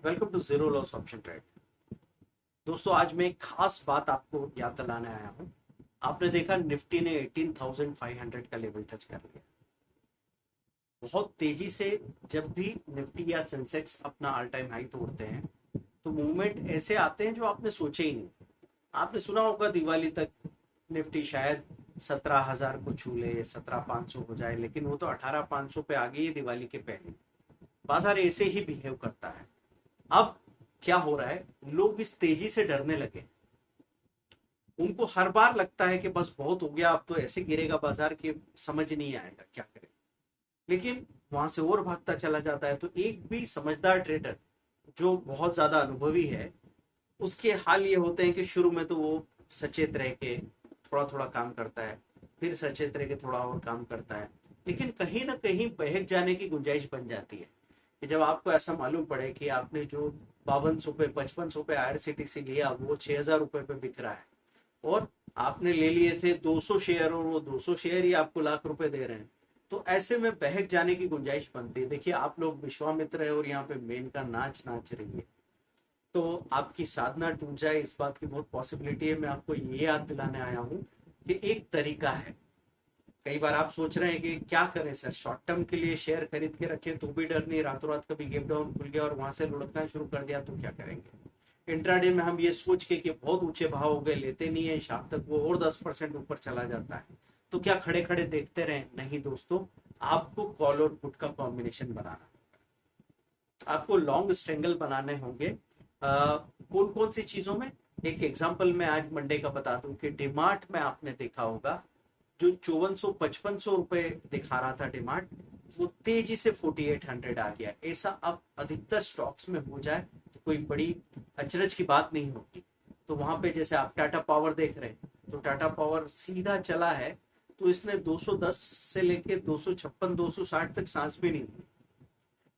Welcome to zero loss option trade. दोस्तों, आज मैं एक खास बात आपको याद दिलाने आया हूं। आपने देखा निफ्टी ने 18,500 का लेवल टच कर लिया। बहुत तेजी से जब भी निफ्टी या सेंसेक्स अपना ऑल टाइम हाई तोड़ते हैं तो मूवमेंट ऐसे आते हैं जो आपने सोचे ही नहीं। आपने सुना होगा दिवाली तक निफ्टी शायद 17,000 को छू ले, 17,500 हो जाए, लेकिन वो तो 18,500 पे आ गई है दिवाली के पहले। बाजार ऐसे ही बिहेव करता है। अब क्या हो रहा है, लोग इस तेजी से डरने लगे। उनको हर बार लगता है कि बस बहुत हो गया, अब तो ऐसे गिरेगा बाजार कि समझ नहीं आएगा क्या करें, लेकिन वहां से और भागता चला जाता है। तो एक भी समझदार ट्रेडर जो बहुत ज्यादा अनुभवी है, उसके हाल ये होते हैं कि शुरू में तो वो सचेत रह के थोड़ा थोड़ा काम करता है, फिर सचेत रह के थोड़ा और काम करता है, लेकिन कहीं ना कहीं बहक जाने की गुंजाइश बन जाती है कि जब आपको ऐसा मालूम पड़े कि आपने जो 5200 पे 5500 पे आईआरसीटीसी लिया वो 6,000 रुपए पे बिक रहा है, और आपने ले लिए थे 200 शेयर और वो 200 शेयर ही आपको लाख रुपए दे रहे हैं। तो ऐसे में बहक जाने की गुंजाइश बनती है। देखिए, आप लोग विश्वामित्र है और यहाँ पे मेन का नाच नाच रही है, तो आपकी साधना टूट जाए इस बात की बहुत पॉसिबिलिटी है। मैं आपको ये याद दिलाने आया हूँ कि एक तरीका है। कई बार आप सोच रहे हैं कि क्या करें सर, शॉर्ट टर्म के लिए शेयर खरीद के रखें तो भी डर नहीं, रातों रात कभी गैप डाउन खुल गया और वहां से लुढ़कना शुरू कर दिया तो क्या करेंगे। इंट्राडे में हम ये सोच के कि बहुत ऊंचे भाव हो गए, लेते नहीं है, शाम तक वो और 10% ऊपर चला जाता है, तो क्या खड़े खड़े देखते रहे? नहीं दोस्तों, आपको कॉल और पुट का कॉम्बिनेशन बनाना, आपको लॉन्ग स्ट्रेंगल बनाने होंगे। कौन कौन सी चीजों में, एक एग्जांपल मैं आज मंडे का बता दूं कि डिमार्ट में आपने देखा होगा जो 5400-5500 रुपए दिखा रहा था डिमार्ट, वो तेजी से 4800 आ गया। ऐसा अब अधिकतर स्टॉक्स में हो जाए तो कोई बड़ी अचरज की बात नहीं होगी। तो वहां पे जैसे आप टाटा पावर देख रहे हैं, तो टाटा पावर सीधा चला है तो इसने 210 से लेके 256 260 तक सांस भी नहीं ली।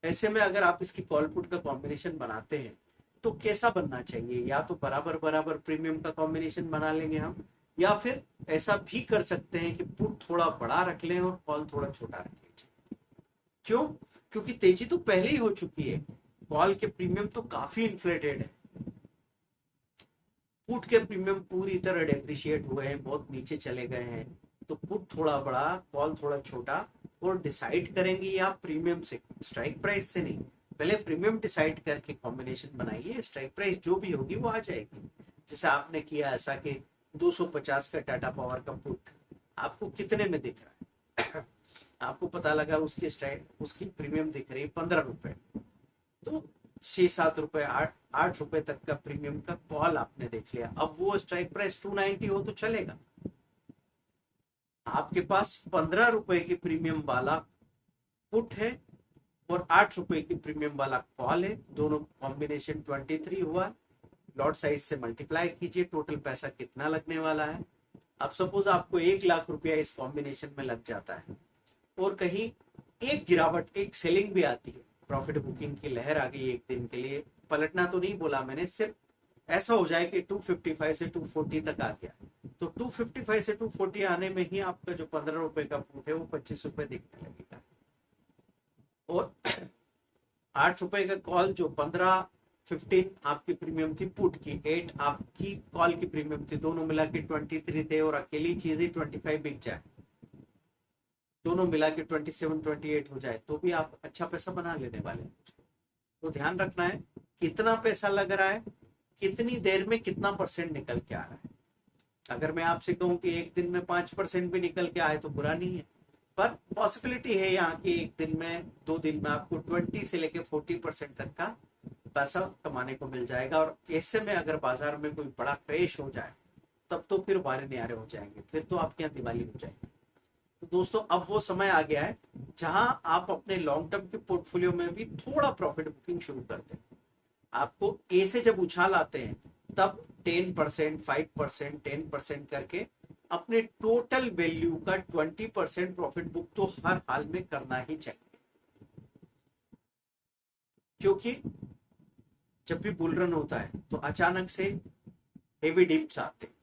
ऐसे में अगर आप इसकी कॉल पुट का कॉम्बिनेशन बनाते हैं तो कैसा बनना चाहिए? या तो बराबर बराबर प्रीमियम का कॉम्बिनेशन बना लेंगे हम, या फिर ऐसा भी कर सकते हैं कि पुट थोड़ा बड़ा रख लें और कॉल थोड़ा छोटा रख लीजिए। क्यों? क्योंकि तेजी तो पहले ही हो चुकी है, कॉल के प्रीमियम तो काफी इन्फ्लेटेड है, पुट के प्रीमियम पूरी तरह डेप्रिशिएट हुए हैं, बहुत नीचे चले गए हैं। तो पुट थोड़ा बड़ा, कॉल थोड़ा छोटा, और डिसाइड करेंगे या प्रीमियम से, स्ट्राइक प्राइस से नहीं। पहले प्रीमियम डिसाइड करके कॉम्बिनेशन बनाइए, स्ट्राइक प्राइस जो भी होगी वो आ जाएगी। जैसे आपने किया ऐसा कि 250 का टाटा पावर का पुट आपको कितने में दिख रहा है? आपको पता लगा उसकी स्ट्राइक, उसकी प्रीमियम दिख रही है 15 रुपए, तो 6-7 रुपए, 8 रुपए तक का प्रीमियम का कॉल आपने देख लिया। अब वो स्ट्राइक प्राइस 290 हो तो चलेगा। आपके पास 15 रुपए की प्रीमियम वाला पुट है और 8 रुपए की प्रीमियम वाला कॉल है, दोनों कॉम्बिनेशन 23 हुआ। लॉट साइज से मल्टीप्लाई कीजिए, टोटल पैसा कितना लगने वाला है। अब सपोज आपको 1 लाख रुपया इस कॉम्बिनेशन में लग जाता है और कहीं एक गिरावट, एक सेलिंग भी आती है, प्रॉफिट बुकिंग की लहर आ गई एक दिन के लिए, पलटना तो नहीं बोला मैंने, सिर्फ ऐसा हो जाए कि 255 से 240 तक आ गया, तो 255 से 240 आने में ही आपका जो 15 रुपए का पुट है वो 25 रुपए दिखने लगेगा। और 8 रुपए का कॉल, जो 15 आपकी प्रीमियम थी पुट की, 8 आपकी कॉल की प्रीमियम थी, दोनों मिला के 23 थे, और अकेली चीज ही 25 बिक जाए, दोनों मिला के 27-28 हो जाए, तो भी आप अच्छा पैसा बना लेने वाले हैं। तो ध्यान रखना है कितना पैसा लग रहा है, कितनी देर में कितना परसेंट निकल के आ रहा है। अगर मैं आपसे कहूं कि एक दिन में 5% भी निकल के आए तो बुरा नहीं है, पर पॉसिबिलिटी है यहाँ की एक दिन में, 2 दिन में आपको 20 से लेके 40% तक का पैसा कमाने को मिल जाएगा। और ऐसे में अगर बाजार में कोई बड़ा क्रैश हो जाए तब तो फिर वारे न्यारे हो जाएंगे, फिर तो आपके यहाँ दिवाली हो जाएगी। तो दोस्तों, अब वो समय आ गया है जहां आप अपने लॉन्ग टर्म के पोर्टफोलियो में भी थोड़ा प्रॉफिट बुकिंग शुरू कर दें। आपको ए से जब उछाल आते हैं तब 10%, 5%, 10% करके अपने टोटल वैल्यू का 20% प्रॉफिट बुक तो हर हाल में करना ही चाहिए। क्योंकि जब भी बुल रन होता है तो अचानक से हेवी डिप्स आते हैं।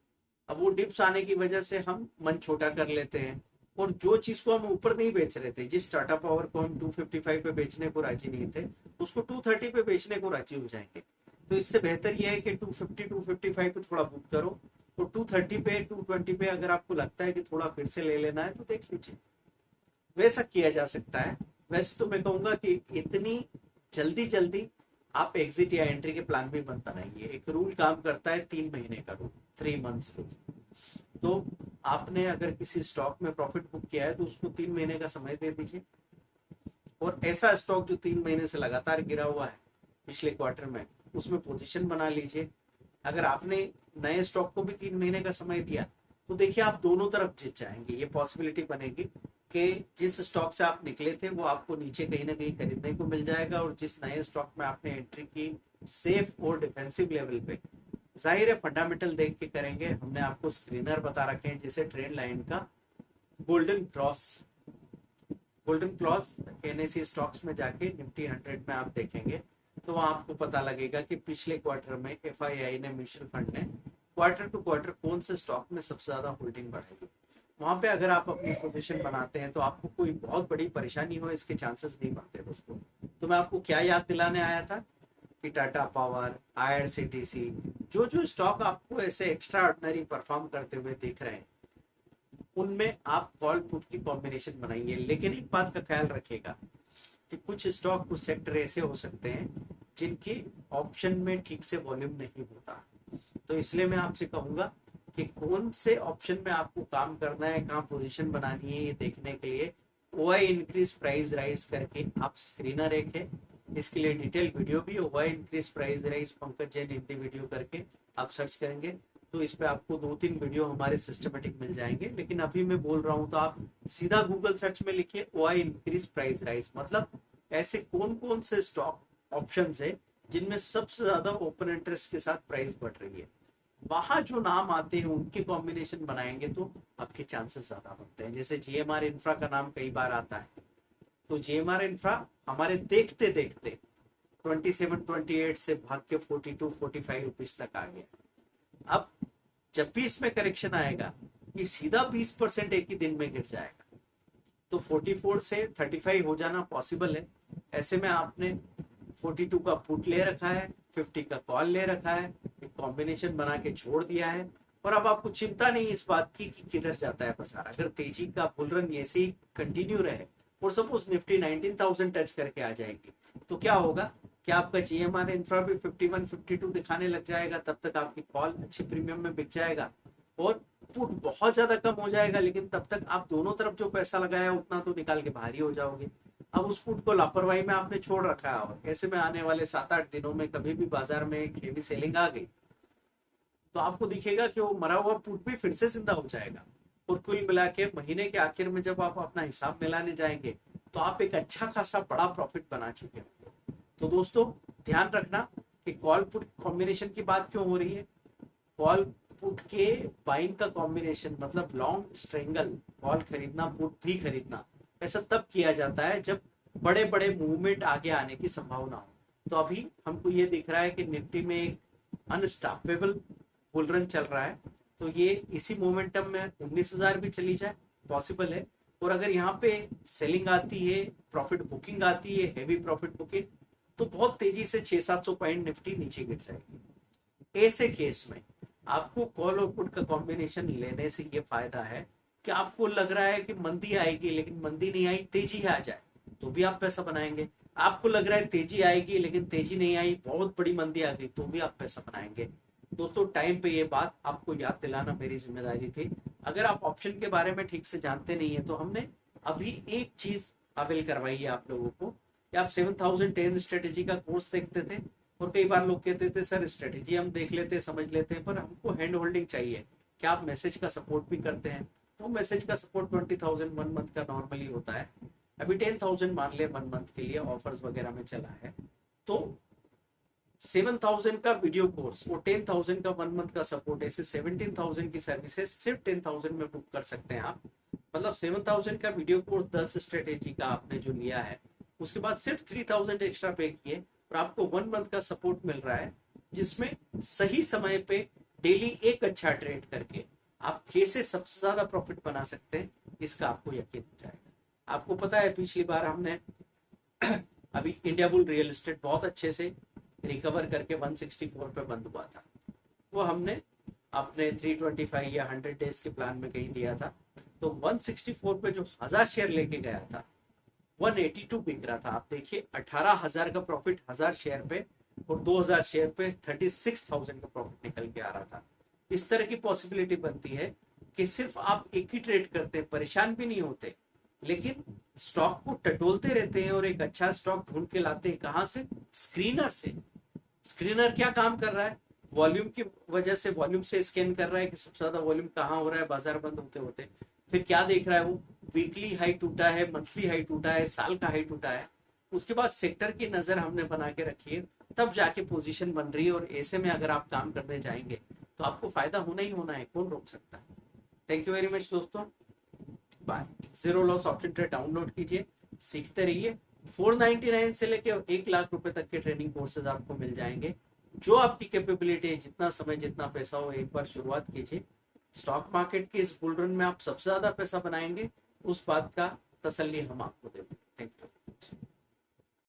अब वो डिप्स आने की वजह से हम मन छोटा कर लेते हैं, और जो चीज को हम ऊपर नहीं बेच रहे थे, जिस टाटा पावर को हम 255 पे बेचने को राजी नहीं थे, उसको 230 पे बेचने को राजी हो जाएंगे। तो इससे बेहतर यह है कि 250 255 पे थोड़ा बुक करो, तो 230 पे 220 पे अगर आपको लगता है कि थोड़ा फिर से ले लेना है तो देख लीजिए, वैसा किया जा सकता है। वैसे तो मैं कहूंगा कि इतनी जल्दी जल्दी आप एग्जिट या एंट्री के प्लान भी मत बनाइए। एक रूल काम करता है 3 महीने का रूल, 3 मंथ्स रूल। तो आपने अगर किसी स्टॉक में प्रॉफिट बुक किया है तो उसको 3 महीने का समय दे दीजिए, और ऐसा स्टॉक जो 3 महीने से लगातार गिरा हुआ है पिछले क्वार्टर में, उसमें पोजीशन बना लीजिए। अगर आपने नए स्टॉक को भी 3 महीने का समय दिया तो देखिए आप दोनों तरफ जीत जाएंगे। ये पॉसिबिलिटी बनेगी कि जिस स्टॉक से आप निकले थे वो आपको नीचे कहीं ना कहीं खरीदने को मिल जाएगा, और जिस नए स्टॉक में आपने एंट्री की सेफ और डिफेंसिव लेवल पे, जाहिर है फंडामेंटल देख के करेंगे। हमने आपको स्क्रीनर बता रखे हैं, जैसे ट्रेंड लाइन का golden cross, golden cross NSC stocks में जाके निफ्टी 100 में आप देखेंगे तो वहां आपको पता लगेगा कि पिछले क्वार्टर में एफआईआई ने, म्यूचुअल फंड ने क्वार्टर टू क्वार्टर कौन से स्टॉक में सबसे ज्यादा होल्डिंग बढ़ाई। वहां पे अगर आप अपनी पोजीशन बनाते हैं तो आपको कोई बहुत बड़ी परेशानी हो इसके चांसेस नहीं बनते दोस्तों। तो मैं आपको क्या याद दिलाने आया था कि टाटा पावर, आईआरसीटीसी, जो जो स्टॉक आपको ऐसे एक्स्ट्रा ऑर्डिनरी परफॉर्म करते हुए दिख रहे हैं, उनमें आप कॉल पुट की कॉम्बिनेशन बनाइए। लेकिन एक बात का ख्याल रखिएगा कि कुछ स्टॉक, कुछ सेक्टर ऐसे हो सकते हैं जिनकी ऑप्शन में ठीक से वॉल्यूम नहीं होता। तो इसलिए मैं आपसे कहूंगा कि कौन से ऑप्शन में आपको काम करना है, कहाँ पोजीशन बनानी है, ये देखने के लिए ओआई इंक्रीज प्राइस राइज करके आप स्क्रीनर एक है, इसके लिए डिटेल वीडियो भी OI increase price rise Pankaj Jain Hindi video करके आप सर्च करेंगे तो इस पे आपको 2-3 वीडियो हमारे सिस्टमेटिक मिल जाएंगे। लेकिन अभी मैं बोल रहा हूं तो आप सीधा गूगल सर्च में लिखिए ओआई इंक्रीज प्राइस राइज, मतलब ऐसे कौन कौन से स्टॉक ऑप्शन है जिनमें सबसे ज्यादा ओपन इंटरेस्ट के साथ प्राइस बढ़ रही है। वहां जो नाम आते हैं उनके कॉम्बिनेशन बनाएंगे तो आपके चांसेस ज्यादा बनते हैं। जैसे जीएमआर इंफ्रा का नाम कई बार आता है, तो जीएमआर इंफ्रा हमारे देखते देखते 27-28 से भाग के 42-45 रुपीज तक आ गया। अब जब भी इसमें करेक्शन आएगा ये सीधा 20% एक ही दिन में गिर जाएगा, तो 44 से 35 हो जाना पॉसिबल है। ऐसे में आपने 42 का पुट ले रखा है, 50 का कॉल ले रखा है, एक कॉम्बिनेशन बना के छोड़ दिया है, और अब आपको चिंता नहीं इस बात की कि किधर जाता है बाजार। अगर तेजी का बुल रन ऐसे ही कंटिन्यू रहे और सपोज निफ्टी 19,000 टच करके आ जाएगी तो क्या होगा कि आपका जीएमआर इंफ्रा भी 51-52 दिखाने लग जाएगा। तब तक आपकी कॉल अच्छे प्रीमियम में बिक जाएगा और पुट बहुत ज्यादा कम हो जाएगा, लेकिन तब तक आप दोनों तरफ जो पैसा लगाया उतना तो निकाल के बाहर ही हो जाओगे। अब उस पुट को लापरवाही में आपने छोड़ रखा है, और ऐसे में आने वाले 7-8 दिनों में कभी भी बाजार में एक हेवी सेलिंग आ गई तो आपको दिखेगा कि वो मरा हुआ पुट भी फिर से जिंदा हो जाएगा। और कुल मिला के महीने के आखिर में जब आप अपना हिसाब मिलाने जाएंगे तो आप एक अच्छा खासा बड़ा प्रॉफिट बना चुके होंगे। तो दोस्तों ध्यान रखना कि कॉल पुट कॉम्बिनेशन की बात क्यों हो रही है। कॉल पुट के बाइंग का कॉम्बिनेशन मतलब लॉन्ग स्ट्रेंगल, कॉल खरीदना पुट भी खरीदना, ऐसा तब किया जाता है जब बड़े बड़े मूवमेंट आगे आने की संभावना हो। तो अभी हमको ये दिख रहा है कि निफ्टी में एक अनस्टॉपेबल बुल रन चल रहा है, तो ये इसी मोमेंटम में 19,000 भी चली जाए पॉसिबल है। और अगर यहाँ पे सेलिंग आती है, प्रॉफिट बुकिंग आती है, हेवी प्रॉफिट बुकिंग, तो बहुत तेजी से 600-700 पॉइंट निफ्टी नीचे गिर जाएगी। ऐसे केस में आपको कॉल और पुट का कॉम्बिनेशन लेने से ये फायदा है कि आपको लग रहा है कि मंदी आएगी लेकिन मंदी नहीं आई, तेजी आ जाए तो भी आप पैसा बनाएंगे। आपको लग रहा है तेजी आएगी लेकिन तेजी नहीं आई, बहुत बड़ी मंदी आ गई, तो भी आप पैसा बनाएंगे। दोस्तों टाइम पे ये बात आपको याद दिलाना मेरी जिम्मेदारी थी। अगर आप ऑप्शन के बारे में ठीक से जानते नहीं है तो हमने अभी एक चीज अवेल करवाई है आप लोगों को कि आप 7010 स्ट्रेटेजी का कोर्स देखते थे, और कई बार लोग कहते थे सर स्ट्रेटेजी हम देख लेते समझ लेते हैं पर हमको हैंड होल्डिंग चाहिए, क्या आप मैसेज का सपोर्ट भी करते हैं? तो मैसेज का सपोर्ट 20,000 1 मंथ का नॉर्मली होता है। अभी 10,000 मान ले 1 मंथ के लिए ऑफर्स वगैरह में चला है। तो 7,000 का वीडियो कोर्स और 10,000 का 1 मंथ का सपोर्ट, ऐसे 17,000 की सर्विसेज सिर्फ 10,000 में बुक कर सकते हैं आप। मतलब 7,000 का वीडियो कोर्स 10 स्ट्रेटेजी का आपने जो लिया है, उसके बाद सिर्फ 3,000 एक्स्ट्रा पे किए और आपको 1 मंथ का सपोर्ट मिल रहा है, जिसमें सही समय पे डेली एक अच्छा ट्रेड करके आप कैसे सबसे ज्यादा प्रॉफिट बना सकते हैं इसका आपको यकीन हो जाएगा। आपको पता है पिछली बार हमने अभी इंडिया बुल रियल एस्टेट बहुत अच्छे से रिकवर करके 164 पे बंद हुआ था, वो हमने अपने 325 या 100 डेज के प्लान में कहीं दिया था। तो 164 पे जो 1000 शेयर लेके गया था 182 बिक रहा था। आप देखिए 18,000 का प्रॉफिट 1000 शेयर पे और 2000 शेयर पे 36,000 का प्रॉफिट निकल के आ रहा था। इस तरह की पॉसिबिलिटी बनती है कि सिर्फ आप एक ही ट्रेड करते हैं, परेशान भी नहीं होते, लेकिन स्टॉक को टटोलते रहते हैं और एक अच्छा स्टॉक ढूंढ के लाते हैं। कहां से? स्क्रीनर से। स्क्रीनर क्या काम कर रहा है? वॉल्यूम की वजह से वॉल्यूम से स्कैन कर रहा है कि सबसे ज्यादा वॉल्यूम कहाँ हो रहा है बाजार बंद होते होते। फिर क्या देख रहा है वो? वीकली हाई टूटा है, मंथली हाई टूटा है, साल का हाई टूटा है। उसके बाद सेक्टर की नजर हमने बना के रखी है, तब जाके पोजीशन बन रही है। और ऐसे में अगर आप काम करने जाएंगे तो आपको फायदा होना ही होना है, कौन रोक सकता है। थैंक यू वेरी मच दोस्तों, bye. Zero loss option trade download कीजिए, सीखते रहिए। 499 से लेके 1 लाख रुपए तक के ट्रेनिंग कोर्सेज आपको मिल जाएंगे। जो आपकी कैपेबिलिटी है, जितना समय जितना पैसा हो, एक बार शुरुआत कीजिए। स्टॉक मार्केट के इस बुल रन में आप सबसे ज्यादा पैसा बनाएंगे, उस बात का तसल्ली हम आपको